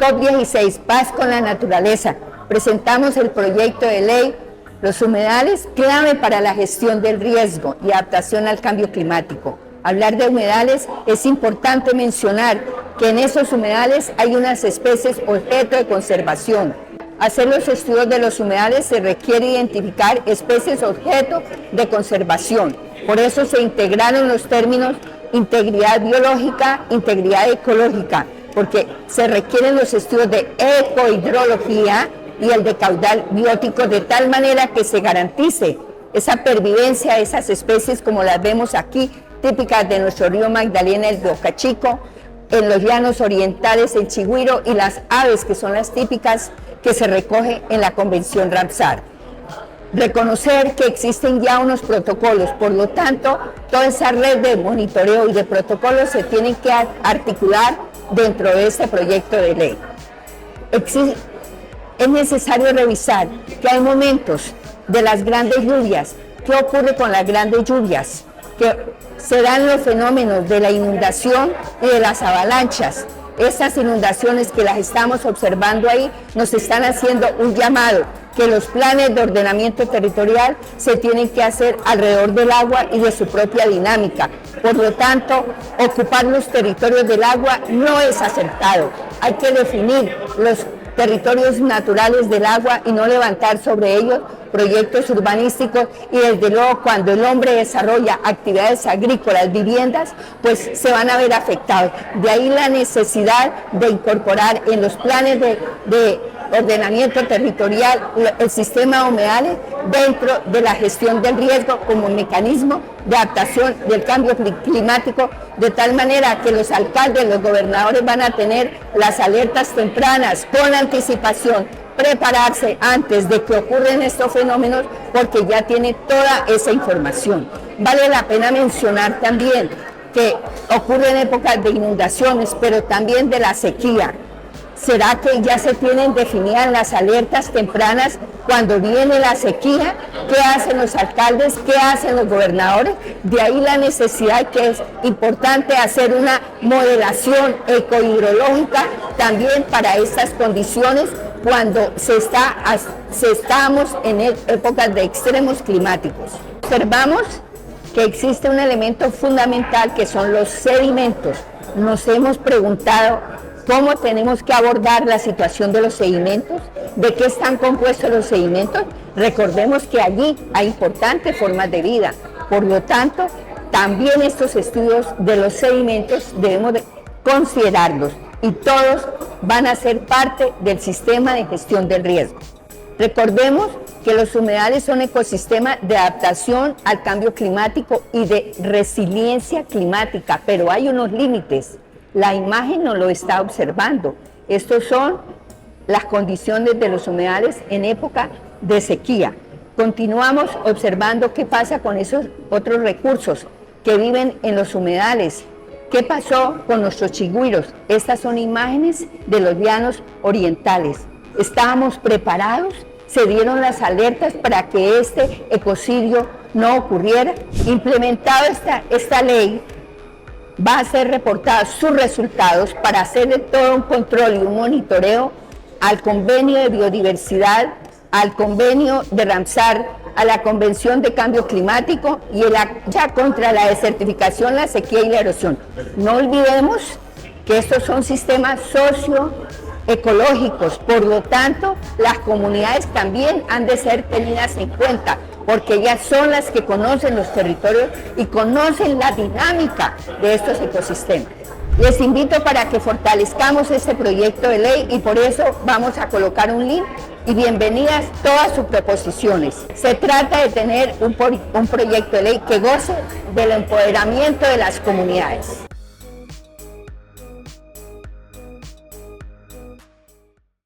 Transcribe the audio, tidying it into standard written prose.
COP16, Paz con la Naturaleza, presentamos el proyecto de ley Los humedales, clave para la gestión del riesgo y adaptación al cambio climático. Hablar de humedales es importante mencionar que en esos humedales hay unas especies objeto de conservación. Hacer los estudios de los humedales se requiere identificar especies objeto de conservación. Por eso se integraron los términos integridad biológica, integridad ecológica, porque se requieren los estudios de ecohidrología y el de caudal biótico, de tal manera que se garantice esa pervivencia de esas especies como las vemos aquí, típicas de nuestro río Magdalena, el Boca Chico, en los llanos orientales, el Chigüiro, y las aves que son las típicas que se recoge en la Convención Ramsar. Reconocer que existen ya unos protocolos, por lo tanto, toda esa red de monitoreo y de protocolos se tienen que articular dentro de este proyecto de ley. Es necesario revisar que hay momentos de las grandes lluvias. ¿Qué ocurre con las grandes lluvias? Que se dan los fenómenos de la inundación y de las avalanchas. Estas inundaciones que las estamos observando ahí nos están haciendo un llamado que los planes de ordenamiento territorial se tienen que hacer alrededor del agua y de su propia dinámica. Por lo tanto, ocupar los territorios del agua no es acertado. Hay que definir los territorios naturales del agua y no levantar sobre ellos proyectos urbanísticos, y desde luego cuando el hombre desarrolla actividades agrícolas, viviendas, pues se van a ver afectados. De ahí la necesidad de incorporar en los planes de ordenamiento territorial el sistema de humedales dentro de la gestión del riesgo como mecanismo de adaptación del cambio climático, de tal manera que los alcaldes, los gobernadores van a tener las alertas tempranas con anticipación, prepararse antes de que ocurran estos fenómenos porque ya tiene toda esa información. Vale la pena mencionar también que ocurren épocas de inundaciones, pero también de la sequía. ¿Será que ya se tienen definidas las alertas tempranas cuando viene la sequía? ¿Qué hacen los alcaldes? ¿Qué hacen los gobernadores? De ahí la necesidad, que es importante hacer una modelación ecohidrológica también para estas condiciones cuando estamos en épocas de extremos climáticos. Observamos que existe un elemento fundamental que son los sedimentos. Nos hemos preguntado ¿cómo tenemos que abordar la situación de los sedimentos? ¿De qué están compuestos los sedimentos? Recordemos que allí hay importantes formas de vida. Por lo tanto, también estos estudios de los sedimentos debemos de considerarlos y todos van a ser parte del sistema de gestión del riesgo. Recordemos que los humedales son ecosistemas de adaptación al cambio climático y de resiliencia climática, pero hay unos límites. La imagen nos lo está observando. Estos son las condiciones de los humedales en época de sequía. Continuamos observando qué pasa con esos otros recursos que viven en los humedales. ¿Qué pasó con nuestros chigüiros? Estas son imágenes de los llanos orientales. ¿Estábamos preparados? ¿Se dieron las alertas para que este ecocidio no ocurriera? Implementada esta ley, va a ser reportados sus resultados para hacer todo un control y un monitoreo al convenio de biodiversidad, al convenio de Ramsar, a la Convención de Cambio Climático y ya contra la desertificación, la sequía y la erosión. No olvidemos que estos son sistemas socioecológicos, por lo tanto, las comunidades también han de ser tenidas en cuenta, porque ellas son las que conocen los territorios y conocen la dinámica de estos ecosistemas. Les invito para que fortalezcamos este proyecto de ley y por eso vamos a colocar un link y bienvenidas todas sus proposiciones. Se trata de tener un proyecto de ley que goce del empoderamiento de las comunidades.